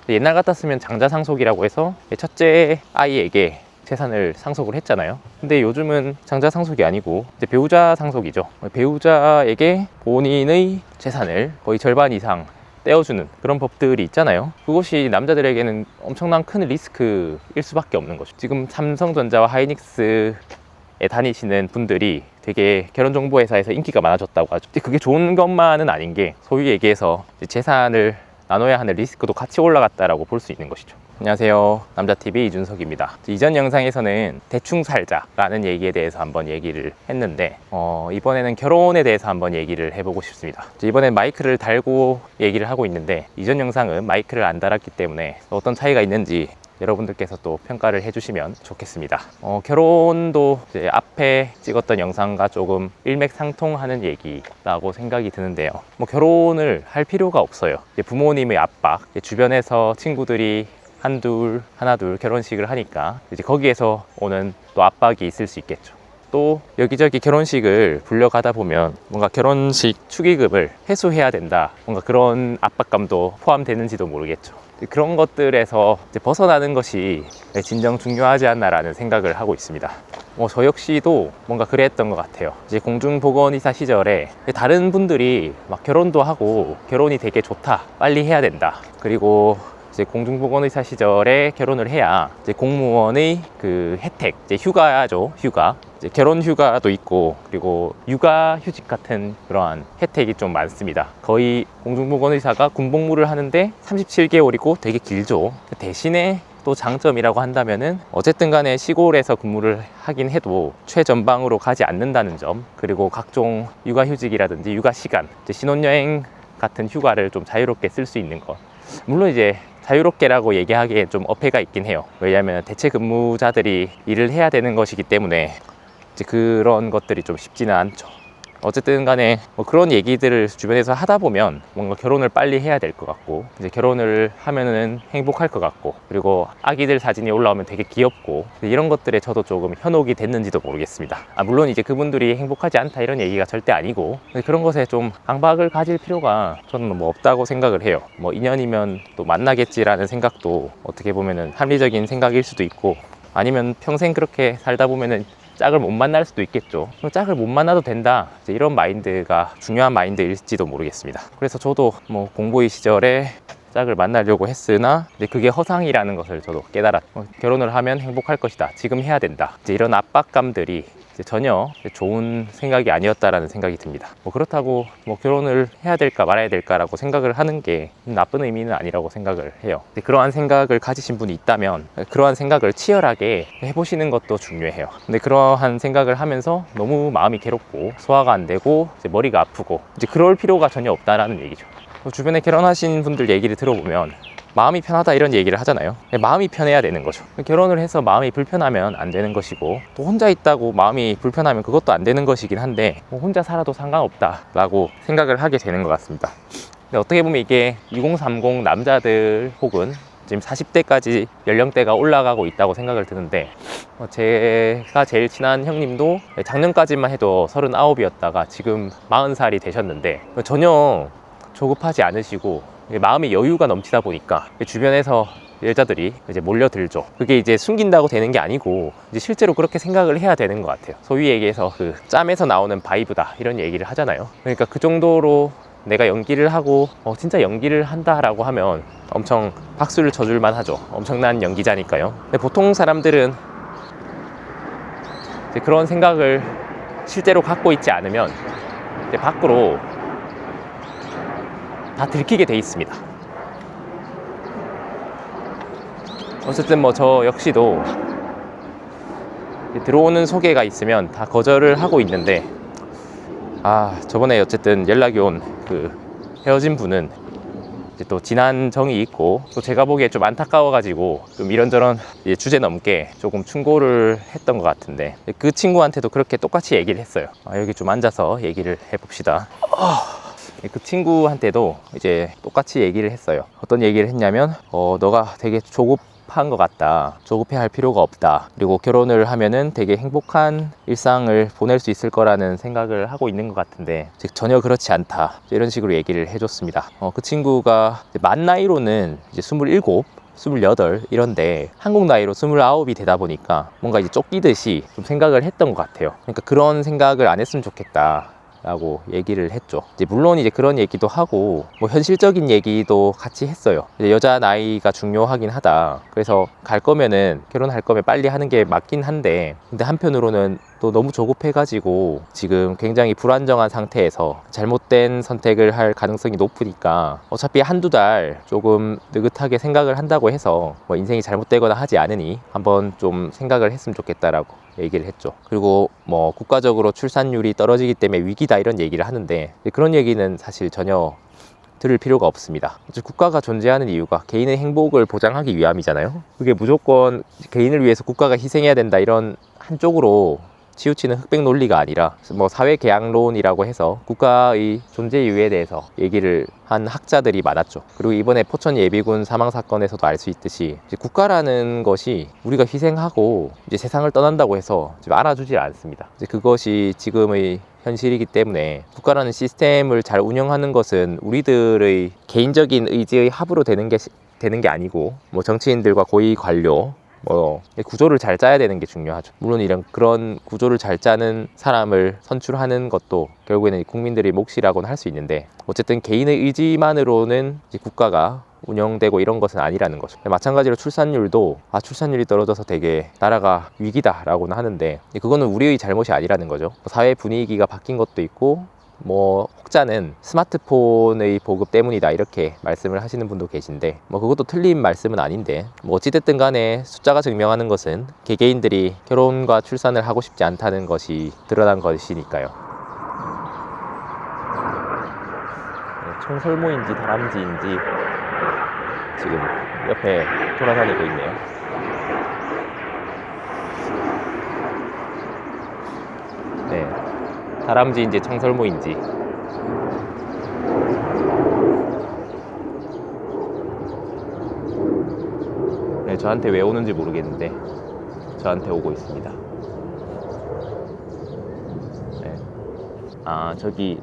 옛날 같았으면 장자상속이라고 해서 첫째 아이에게 재산을 상속을 했잖아요. 근데 요즘은 장자상속이 아니고 이제 배우자 상속이죠. 배우자에게 본인의 재산을 거의 절반 이상 떼어주는 그런 법들이 있잖아요. 그것이 남자들에게는 엄청난 큰 리스크일 수밖에 없는 거죠. 지금 삼성전자와 하이닉스에 다니시는 분들이 되게 결혼정보회사에서 인기가 많아졌다고 하죠. 그게 좋은 것만은 아닌 게 소위 얘기해서 재산을 나눠야 하는 리스크도 같이 올라갔다라고 볼 수 있는 것이죠. 안녕하세요, 남자TV 이준석입니다. 이전 영상에서는 대충 살자라는 얘기에 대해서 한번 얘기를 했는데 이번에는 결혼에 대해서 한번 얘기를 해보고 싶습니다. 이번엔 마이크를 달고 얘기를 하고 있는데 이전 영상은 마이크를 안 달았기 때문에 어떤 차이가 있는지 여러분들께서 또 평가를 해주시면 좋겠습니다. 결혼도 이제 앞에 찍었던 영상과 조금 일맥상통하는 얘기라고 생각이 드는데요. 결혼을 할 필요가 없어요. 부모님의 압박, 주변에서 친구들이 하나둘 결혼식을 하니까 이제 거기에서 오는 또 압박이 있을 수 있겠죠. 또 여기저기 결혼식을 불려가다 보면 뭔가 결혼식 축의금을 회수해야 된다, 뭔가 그런 압박감도 포함되는지도 모르겠죠. 그런 것들에서 이제 벗어나는 것이 진정 중요하지 않나라는 생각을 하고 있습니다. 저 역시도 뭔가 그랬던 것 같아요. 이제 공중보건의사 시절에 다른 분들이 막 결혼도 하고 결혼이 되게 좋다, 빨리 해야 된다, 그리고 이제 공중보건의사 시절에 결혼을 해야 이제 공무원의 그 혜택, 이제 휴가죠, 휴가. 이제 결혼 휴가도 있고, 그리고 육아휴직 같은 그러한 혜택이 좀 많습니다. 거의 공중보건의사가 군복무를 하는데 37개월이고 되게 길죠. 대신에 또 장점이라고 한다면은 어쨌든 간에 시골에서 근무를 하긴 해도 최전방으로 가지 않는다는 점, 그리고 각종 육아휴직이라든지 육아시간, 이제 신혼여행 같은 휴가를 좀 자유롭게 쓸 수 있는 것. 물론 이제 자유롭게라고 얘기하기에 좀 어폐가 있긴 해요. 왜냐하면 대체 근무자들이 일을 해야 되는 것이기 때문에 이제 그런 것들이 좀 쉽지는 않죠. 어쨌든 간에 그런 얘기들을 주변에서 하다 보면 뭔가 결혼을 빨리 해야 될 것 같고, 이제 결혼을 하면은 행복할 것 같고, 그리고 아기들 사진이 올라오면 되게 귀엽고, 이런 것들에 저도 조금 현혹이 됐는지도 모르겠습니다. 물론 이제 그분들이 행복하지 않다 이런 얘기가 절대 아니고, 그런 것에 좀 강박을 가질 필요가 저는 없다고 생각을 해요. 인연이면 또 만나겠지라는 생각도 어떻게 보면은 합리적인 생각일 수도 있고, 아니면 평생 그렇게 살다 보면은 짝을 못 만날 수도 있겠죠. 짝을 못 만나도 된다, 이런 마인드가 중요한 마인드일지도 모르겠습니다. 그래서 저도 공보이 시절에 짝을 만나려고 했으나 이제 그게 허상이라는 것을 저도 깨달았고, 결혼을 하면 행복할 것이다, 지금 해야 된다, 이런 압박감들이 전혀 좋은 생각이 아니었다라는 생각이 듭니다. 그렇다고 결혼을 해야 될까 말아야 될까라고 생각을 하는 게 나쁜 의미는 아니라고 생각을 해요. 그러한 생각을 가지신 분이 있다면 그러한 생각을 치열하게 해보시는 것도 중요해요. 근데 그러한 생각을 하면서 너무 마음이 괴롭고 소화가 안 되고 머리가 아프고 그럴 필요가 전혀 없다라는 얘기죠. 주변에 결혼하신 분들 얘기를 들어보면 마음이 편하다 이런 얘기를 하잖아요. 마음이 편해야 되는 거죠. 결혼을 해서 마음이 불편하면 안 되는 것이고, 또 혼자 있다고 마음이 불편하면 그것도 안 되는 것이긴 한데 혼자 살아도 상관없다 라고 생각을 하게 되는 것 같습니다. 근데 어떻게 보면 이게 2030 남자들 혹은 지금 40대까지 연령대가 올라가고 있다고 생각을 드는데, 제가 제일 친한 형님도 작년까지만 해도 39이었다가 지금 40살이 되셨는데 전혀 조급하지 않으시고 마음의 여유가 넘치다 보니까 주변에서 여자들이 이제 몰려들죠. 그게 이제 숨긴다고 되는 게 아니고 이제 실제로 그렇게 생각을 해야 되는 것 같아요. 소위 얘기해서 그 짬에서 나오는 바이브다 이런 얘기를 하잖아요. 그러니까 그 정도로 내가 연기를 하고 진짜 연기를 한다라고 하면 엄청 박수를 쳐줄 만하죠. 엄청난 연기자니까요. 근데 보통 사람들은 이제 그런 생각을 실제로 갖고 있지 않으면 이제 밖으로 다 들키게 돼 있습니다. 어쨌든 저 역시도 들어오는 소개가 있으면 다 거절을 하고 있는데, 저번에 어쨌든 연락이 온 그 헤어진 분은 이제 또 지난 정이 있고, 또 제가 보기에 좀 안타까워가지고 좀 이런저런 주제 넘게 조금 충고를 했던 것 같은데, 그 친구한테도 그렇게 똑같이 얘기를 했어요. 여기 좀 앉아서 얘기를 해봅시다. 그 친구한테도 이제 똑같이 얘기를 했어요. 어떤 얘기를 했냐면 너가 되게 조급한 것 같다, 조급해할 필요가 없다, 그리고 결혼을 하면은 되게 행복한 일상을 보낼 수 있을 거라는 생각을 하고 있는 것 같은데, 즉 전혀 그렇지 않다, 이런 식으로 얘기를 해줬습니다. 그 친구가 만 나이로는 이제 27, 28 이런데 한국 나이로 29이 되다 보니까 뭔가 이제 쫓기듯이 좀 생각을 했던 것 같아요. 그러니까 그런 생각을 안 했으면 좋겠다 라고 얘기를 했죠. 이제 물론 이제 그런 얘기도 하고 뭐 현실적인 얘기도 같이 했어요. 이제 여자 나이가 중요하긴 하다, 그래서 갈 거면은 결혼할 거면 빨리 하는 게 맞긴 한데, 근데 한편으로는 또 너무 조급해가지고 지금 굉장히 불안정한 상태에서 잘못된 선택을 할 가능성이 높으니까 어차피 한두 달 조금 느긋하게 생각을 한다고 해서 뭐 인생이 잘못되거나 하지 않으니 한번 좀 생각을 했으면 좋겠다라고 얘기를 했죠. 그리고 뭐 국가적으로 출산율이 떨어지기 때문에 위기다 이런 얘기를 하는데, 그런 얘기는 사실 전혀 들을 필요가 없습니다. 국가가 존재하는 이유가 개인의 행복을 보장하기 위함이잖아요. 그게 무조건 개인을 위해서 국가가 희생해야 된다 이런 한쪽으로 치우치는 흑백 논리가 아니라 뭐 사회계약론이라고 해서 국가의 존재 이유에 대해서 얘기를 한 학자들이 많았죠. 그리고 이번에 포천 예비군 사망 사건에서도 알 수 있듯이 이제 국가라는 것이 우리가 희생하고 이제 세상을 떠난다고 해서 알아주지 않습니다. 이제 그것이 지금의 현실이기 때문에 국가라는 시스템을 잘 운영하는 것은 우리들의 개인적인 의지의 합으로 되는 게 아니고, 뭐 정치인들과 고위 관료 뭐 구조를 잘 짜야 되는 게 중요하죠. 물론 이런 그런 구조를 잘 짜는 사람을 선출하는 것도 결국에는 국민들의 몫이라고는 할 수 있는데, 어쨌든 개인의 의지만으로는 이제 국가가 운영되고 이런 것은 아니라는 거죠. 마찬가지로 출산율도 출산율이 떨어져서 되게 나라가 위기다라고는 하는데, 그거는 우리의 잘못이 아니라는 거죠. 사회 분위기가 바뀐 것도 있고, 뭐 혹자는 스마트폰의 보급 때문이다 이렇게 말씀을 하시는 분도 계신데, 뭐 그것도 틀린 말씀은 아닌데, 뭐 어찌됐든 간에 숫자가 증명하는 것은 개개인들이 결혼과 출산을 하고 싶지 않다는 것이 드러난 것이니까요. 청설모인지 다람쥐인지 지금 옆에 돌아다니고 있네요. 네, 다람쥐인지 청설모인지. 네, 저한테 왜 오는지 모르겠는데 저한테 오고 있습니다. 네. 저기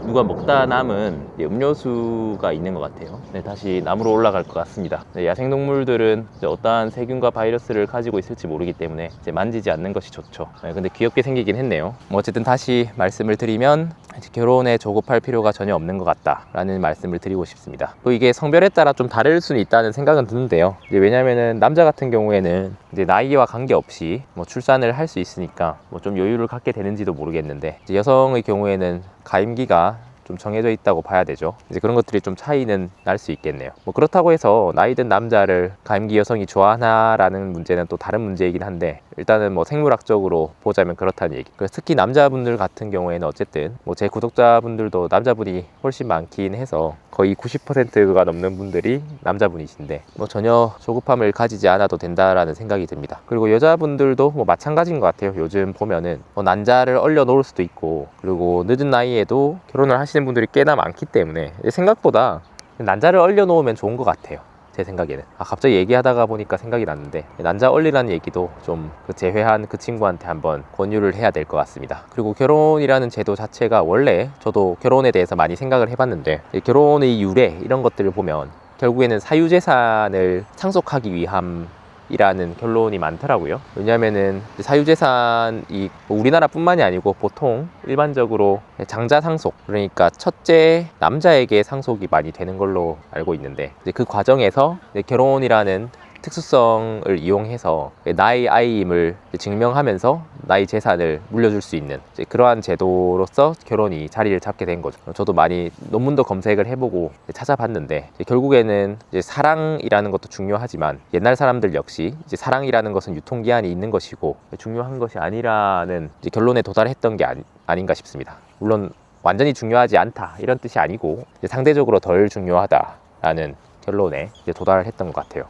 누가 먹다 남은 음료수가 있는 것 같아요. 네, 다시 나무로 올라갈 것 같습니다. 네, 야생동물들은 어떠한 세균과 바이러스를 가지고 있을지 모르기 때문에 이제 만지지 않는 것이 좋죠. 네, 근데 귀엽게 생기긴 했네요. 뭐 어쨌든 다시 말씀을 드리면, 결혼에 조급할 필요가 전혀 없는 것 같다라는 말씀을 드리고 싶습니다. 또 이게 성별에 따라 좀 다를 수는 있다는 생각은 드는데요. 왜냐면은 남자 같은 경우에는 이제 나이와 관계없이 뭐 출산을 할 수 있으니까 뭐 좀 여유를 갖게 되는지도 모르겠는데, 이제 여성의 경우에는 가임기가 좀 정해져 있다고 봐야 되죠. 이제 그런 것들이 좀 차이는 날 수 있겠네요. 뭐 그렇다고 해서 나이 든 남자를 가임기 여성이 좋아하나라는 문제는 또 다른 문제이긴 한데, 일단은 뭐 생물학적으로 보자면 그렇다는 얘기. 특히 남자분들 같은 경우에는 어쨌든 뭐 제 구독자분들도 남자분이 훨씬 많긴 해서 거의 90%가 넘는 분들이 남자분이신데, 뭐 전혀 조급함을 가지지 않아도 된다라는 생각이 듭니다. 그리고 여자분들도 뭐 마찬가지인 것 같아요. 요즘 보면은 뭐 난자를 얼려 놓을 수도 있고, 그리고 늦은 나이에도 결혼을 하시는 분들이 꽤나 많기 때문에 생각보다 난자를 얼려 놓으면 좋은 것 같아요. 제 생각에는. 갑자기 얘기하다가 보니까 생각이 났는데, 난자 얼리라는 얘기도 좀 재회한 그 친구한테 한번 권유를 해야 될 것 같습니다. 그리고 결혼이라는 제도 자체가, 원래 저도 결혼에 대해서 많이 생각을 해봤는데, 결혼의 유래 이런 것들을 보면 결국에는 사유재산을 상속하기 위함 이라는 결론이 많더라고요. 왜냐하면은 사유재산이 우리나라뿐만이 아니고 보통 일반적으로 장자 상속, 그러니까 첫째 남자에게 상속이 많이 되는 걸로 알고 있는데, 그 과정에서 결혼이라는 특수성을 이용해서 나의 아이임을 증명하면서 나의 재산을 물려줄 수 있는 그러한 제도로서 결혼이 자리를 잡게 된 거죠. 저도 많이 논문도 검색을 해보고 찾아봤는데, 결국에는 사랑이라는 것도 중요하지만 옛날 사람들 역시 사랑이라는 것은 유통기한이 있는 것이고 중요한 것이 아니라는 결론에 도달했던 게 아닌가 싶습니다. 물론 완전히 중요하지 않다 이런 뜻이 아니고 상대적으로 덜 중요하다라는 결론에 도달을 했던 것 같아요.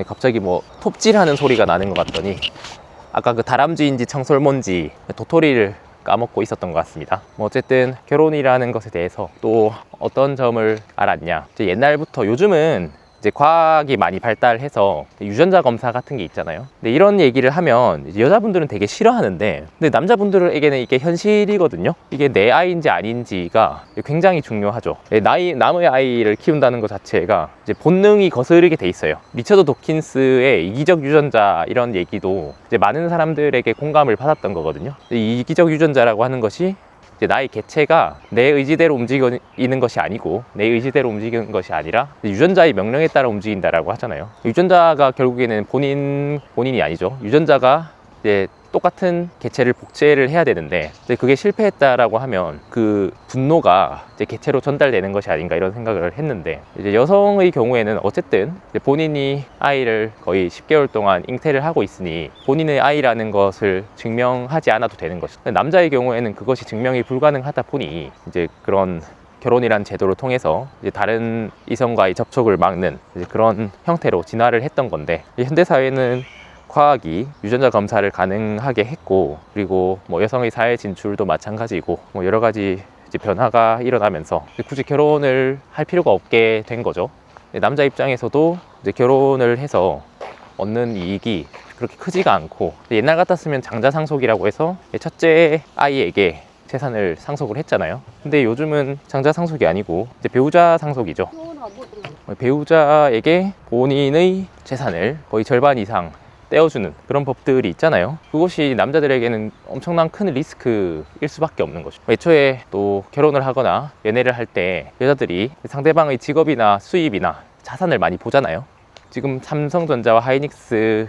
갑자기 뭐 톱질하는 소리가 나는 것 같더니, 아까 그 다람쥐인지 청설모인지 도토리를 까먹고 있었던 것 같습니다. 뭐 어쨌든 결혼이라는 것에 대해서 또 어떤 점을 알았냐, 옛날부터, 요즘은 이제 과학이 많이 발달해서 유전자 검사 같은 게 있잖아요. 근데 이런 얘기를 하면 이제 여자분들은 되게 싫어하는데, 근데 남자분들에게는 이게 현실이거든요. 이게 내 아이인지 아닌지가 굉장히 중요하죠. 남의 아이를 키운다는 것 자체가 이제 본능이 거스르게 돼 있어요. 리처드 도킨스의 이기적 유전자 이런 얘기도 이제 많은 사람들에게 공감을 받았던 거거든요. 이 이기적 유전자라고 하는 것이 이제 나의 개체가 내 의지대로 움직이는 것이 아니고, 내 의지대로 움직이는 것이 아니라 유전자의 명령에 따라 움직인다라고 하잖아요. 유전자가 결국에는 본인이 아니죠. 유전자가 이제 똑같은 개체를 복제를 해야 되는데, 이제 그게 실패했다라고 하면 그 분노가 이제 개체로 전달되는 것이 아닌가 이런 생각을 했는데, 이제 여성의 경우에는 어쨌든 이제 본인이 아이를 거의 10개월 동안 잉태를 하고 있으니 본인의 아이라는 것을 증명하지 않아도 되는 것이죠. 남자의 경우에는 그것이 증명이 불가능하다 보니 이제 그런 결혼이란 제도를 통해서 이제 다른 이성과의 접촉을 막는 이제 그런 형태로 진화를 했던 건데, 현대사회는 과학이 유전자 검사를 가능하게 했고, 그리고 뭐 여성의 사회 진출도 마찬가지고, 뭐 여러 가지 이제 변화가 일어나면서 굳이 결혼을 할 필요가 없게 된 거죠. 남자 입장에서도 이제 결혼을 해서 얻는 이익이 그렇게 크지가 않고, 옛날 같았으면 장자상속이라고 해서 첫째 아이에게 재산을 상속을 했잖아요. 근데 요즘은 장자상속이 아니고 이제 배우자 상속이죠. 배우자에게 본인의 재산을 거의 절반 이상 떼어주는 그런 법들이 있잖아요. 그것이 남자들에게는 엄청난 큰 리스크일 수밖에 없는 거죠. 애초에 또 결혼을 하거나 연애를 할 때 여자들이 상대방의 직업이나 수입이나 자산을 많이 보잖아요. 지금 삼성전자와 하이닉스에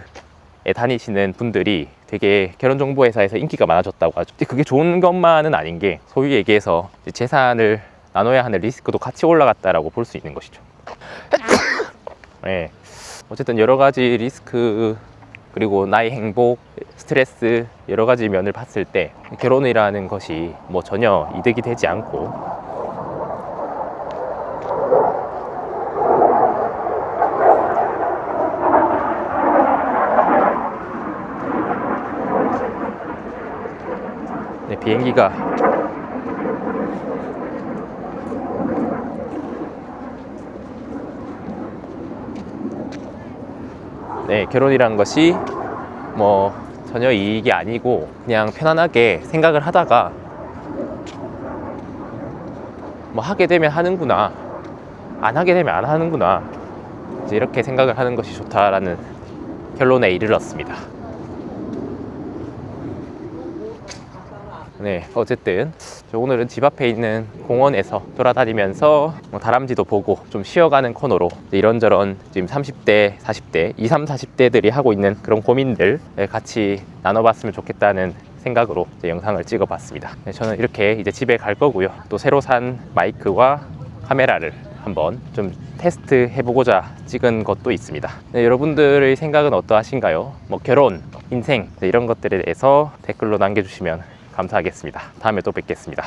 다니시는 분들이 되게 결혼정보회사에서 인기가 많아졌다고 하죠. 그게 좋은 것만은 아닌 게, 소위 얘기해서 재산을 나눠야 하는 리스크도 같이 올라갔다라고 볼 수 있는 것이죠. 네. 어쨌든 여러 가지 리스크, 그리고 나의 행복, 스트레스, 여러 가지 면을 봤을 때 결혼이라는 것이 뭐 전혀 이득이 되지 않고, 네, 비행기가 네, 결혼이란 것이 뭐 전혀 이익이 아니고 그냥 편안하게 생각을 하다가 뭐 하게 되면 하는구나, 안 하게 되면 안 하는구나, 이제 이렇게 생각을 하는 것이 좋다라는 결론에 이르렀습니다. 네, 어쨌든 오늘은 집 앞에 있는 공원에서 돌아다니면서 뭐 다람쥐도 보고 좀 쉬어가는 코너로 이런저런 지금 30대, 40대, 20, 40대들이 하고 있는 그런 고민들 같이 나눠봤으면 좋겠다는 생각으로 이제 영상을 찍어봤습니다. 네, 저는 이렇게 이제 집에 갈 거고요. 또 새로 산 마이크와 카메라를 한번 좀 테스트 해보고자 찍은 것도 있습니다. 네, 여러분들의 생각은 어떠하신가요? 뭐 결혼, 인생 이런 것들에 대해서 댓글로 남겨주시면 감사하겠습니다. 다음에 또 뵙겠습니다.